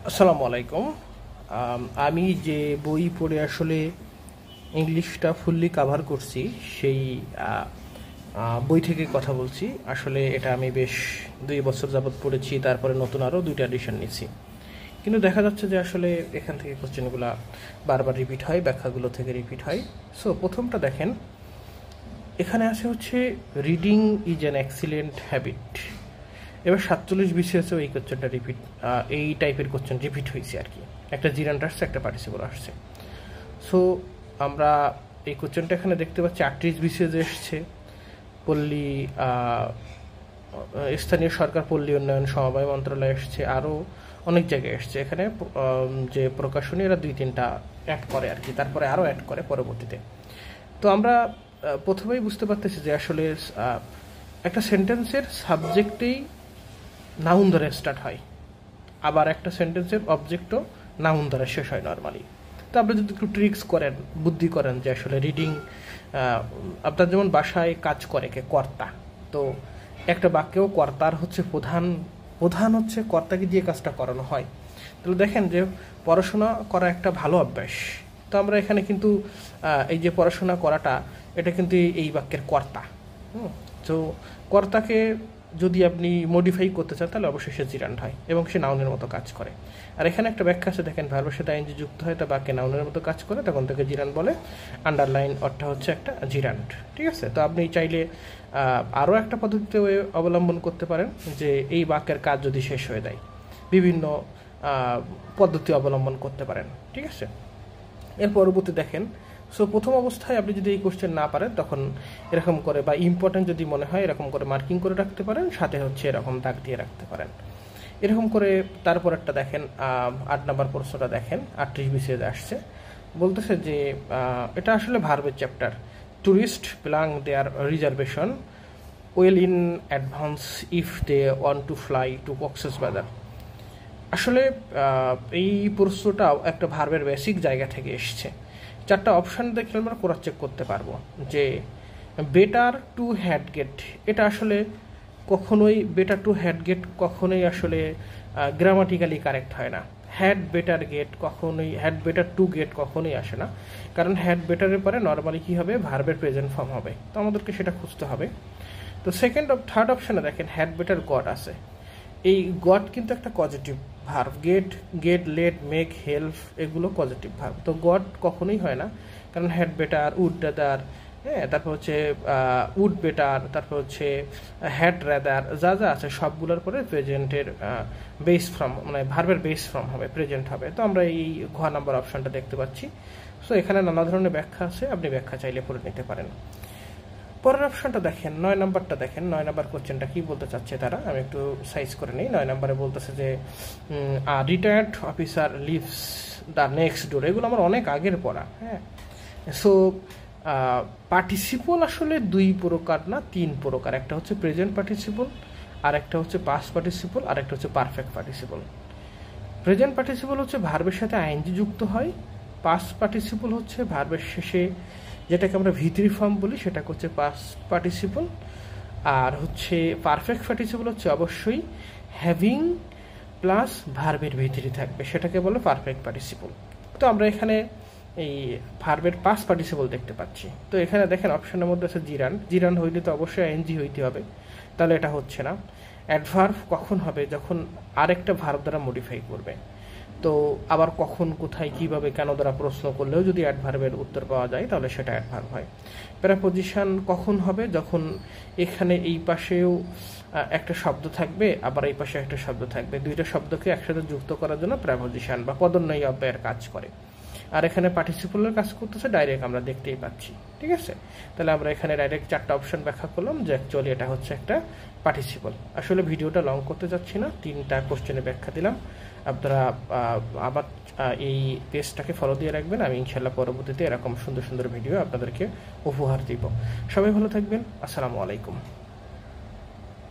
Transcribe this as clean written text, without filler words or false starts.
আসসালামু আলাইকুম। আমি যে বই পড়ে আসলে ইংলিশটা ফুললি কাভার করছি সেই বই থেকে কথা বলছি। আসলে এটা আমি বেশ 2 বছর যাবৎ পড়েছি, তারপরে নতুন আরও 2টা এডিশন নিয়েছি। কিন্তু দেখা যাচ্ছে যে আসলে এখান থেকে কোশ্চেনগুলো বারবার রিপিট হয়, ব্যাখ্যাগুলো থেকে রিপিট হয়। সো প্রথমটা দেখেন, এখানে আছে হচ্ছে reading is an excellent habit. এবার 47 বিসিএসও এই কোশ্চেনটা রিপিট, এই টাইপের কোশ্চেন রিপিট হয়েছে আর কি। একটা জিরান্ট আসছে, একটা পার্টিসিপল আসছে। সো আমরা এই কোশ্চেনটা এখানে দেখতে পাচ্ছি 38 বিসিএস এসছে, পল্লী স্থানীয় সরকার পল্লী উন্নয়ন সমবায় মন্ত্রণালয় এসছে, আরও অনেক জায়গায় এসছে। এখানে যে প্রকাশনী এরা 2-3টা অ্যাড করে আর কি, তারপরে আরও অ্যাড করে পরবর্তীতে। তো আমরা প্রথমেই বুঝতে পারতেছি যে আসলে একটা সেন্টেন্সের সাবজেক্টেই নাউন ধরে স্টার্ট হয়, আবার একটা সেন্টেন্সের অবজেক্টও নাউন ধরে শেষ হয় নর্মালি। তো আপনি যদি একটু ট্রিক্স করেন, বুদ্ধি করেন যে আসলে রিডিং, আপনার যেমন বাসায় কাজ করে কে কর্তা, তো একটা বাক্যেও কর্তার হচ্ছে প্রধান হচ্ছে কর্তাকে দিয়ে কাজটা করানো হয়। তাহলে দেখেন যে পড়াশোনা করা একটা ভালো অভ্যাস। তো আমরা এখানে কিন্তু এই যে পড়াশোনা করাটা, এটা কিন্তু এই বাক্যের কর্তা। তো কর্তাকে যদি আপনি মডিফাই করতে চান তাহলে অবশ্যই সে জিরান্ট হয় এবং সে নাউনের মতো কাজ করে। আর এখানে একটা ব্যাখ্যা আছে, দেখেন ভার্বের সাথে আইএনজি যুক্ত হয়, তা বাক্যে নাউনের মতো কাজ করে, তখন তাকে জিরান্ট বলে। আন্ডারলাইন অর্থ হচ্ছে একটা জিরান্ট। ঠিক আছে, তো আপনি চাইলে আরও একটা পদ্ধতিতে অবলম্বন করতে পারেন যে এই বাক্যের কাজ যদি শেষ হয়ে যায়, বিভিন্ন পদ্ধতি অবলম্বন করতে পারেন। ঠিক আছে, এর পরবর্তী দেখেন। সো প্রথম অবস্থায় আপনি যদি এই কোশ্চেন না পারেন তখন এরকম করে, বা ইম্পর্টেন্ট যদি মনে হয় এরকম করে মার্কিং করে রাখতে পারেন, সাথে হচ্ছে এরকম দাগ দিয়ে রাখতে পারেন এরকম করে। তারপর একটা দেখেন 8 নম্বর প্রশ্নটা দেখেন, 38 বিসিএস আসছে। বলতেছে যে এটা আসলে ভার্বের chapter. Tourist plan their reservation well in advance if they want to fly to Cox's Bazar. আসলে এই প্রশ্নটাও একটা ভার্বের বেসিক জায়গা থেকে এসছে। 4টা অপশান দেখলে আমরা ক্রস চেক করতে পারবো যে বেটার টু হ্যাড গেট, এটা আসলে কখনোই বেটার টু হ্যাড গেট কখনোই আসলে গ্রামাটিক্যালি কারেক্ট হয় না। হ্যাড বেটার গেট কখনোই, হ্যাড বেটার টু গেট কখনোই আসে না, কারণ হ্যাড বেটারের পরে নর্মালি কী হবে, ভার্বের প্রেজেন্ট ফর্ম হবে। তো আমাদেরকে সেটা খুঁজতে হবে। তো থার্ড অপশানে দেখেন হ্যাড বেটার গট আছে। এই গট কিন্তু একটা positive verb. Get let make help এগুলো পজিটিভ ভার্ব। তো গট কখনোই হয় না, কারণ হ্যাড বেটার, উড রাদার, হ্যাঁ, তারপর হচ্ছে উড বেটার, তারপর হচ্ছে হ্যাড রাদার, যা যা আছে সবগুলোর পরে প্রেজেন্টের বেস ফর্ম, মানে ভার্বের বেস ফর্ম হবে, প্রেজেন্ট হবে। তো আমরা এই ঘ নাম্বার অপশনটা দেখতে পাচ্ছি। সো এখানে নানা ধরনের ব্যাখ্যা আছে, আপনি ব্যাখ্যা চাইলে পড়ে নিতে পারেন। পরের অপশনটা দেখেন, 9 নাম্বারটা দেখেন। 9 নাম্বার কোশ্চেনটা কি বলতে চাচ্ছে তারা, আমি একটু সাইজ করে নিই। 9 নাম্বারে বলতেছে যে retired officer lives the next door. এগুলো আমার অনেক আগের পড়া। হ্যাঁ, সো পার্টিসিপল আসলে 2 প্রকার না 3 প্রকার। একটা হচ্ছে প্রেজেন্ট পার্টিসিপল, আর একটা হচ্ছে পাস্ট পার্টিসিপল, আর একটা হচ্ছে পারফেক্ট পার্টিসিপল। প্রেজেন্ট পার্টিসিপল হচ্ছে ভার্বের সাথে আইএনজি যুক্ত হয়। পাস্ট পার্টিসিপল হচ্ছে ভার্বের শেষে যেটাকে আমরা ভিতরি ফর্ম বলি, সেটা হচ্ছে পাস্ট পার্টিসিপল। আর হচ্ছে পারফেক্ট পার্টিসিপল হচ্ছে অবশ্যই হ্যাভিং প্লাস ভার্বের ভিতরি থাকবে, সেটাকে বলে পারফেক্ট পার্টিসিপল। তো আমরা এখানে এই ভার্বের পাস্ট পার্টিসিপল দেখতে পাচ্ছি। তো এখানে দেখেন অপশনের মধ্যে আছে জিরান হইলে তো অবশ্যই আইএনজি হইতে হবে, তাহলে এটা হচ্ছে না। অ্যাডভার্ব কখন হবে, যখন আরেকটা ভার্ব দ্বারা মডিফাই করবে। তো আবার কখন, কোথায়, কিভাবে, কেন দ্বারা প্রশ্ন করলেও যদি অ্যাডভার্বের উত্তর পাওয়া যায় তাহলে সেটা অ্যাডভার্ব হয়। প্রেপোজিশন কখন হবে, যখন এখানে এই পাশেও একটা শব্দ থাকবে, আবার এই পাশে একটা শব্দ থাকবে, 2টা শব্দকে একসাথে যুক্ত করার জন্য প্রেপোজিশন বা পদোন্নয়ী অব্যয়ের কাজ করে। আর এখানে পার্টিসিপলের কাজ করতেছে ডাইরেক্ট, আমরা দেখতেই পাচ্ছি। ঠিক আছে, তাহলে আমরা এখানে ডাইরেক্ট 4টা অপশন ব্যাখ্যা করলাম যে অ্যাকচুয়ালি এটা হচ্ছে একটা পার্টিসিপল। আসলে ভিডিওটা লং করতে যাচ্ছি না, 3টা কোশ্চেনে ব্যাখ্যা দিলাম। আপনারা আবার এই পেজটাকে ফলো দিয়ে রাখবেন। আমি ইনশাল্লাহ পরবর্তীতে এরকম সুন্দর সুন্দর ভিডিও আপনাদেরকে উপহার দিব। সবাই ভালো থাকবেন। আসসালামু আলাইকুম।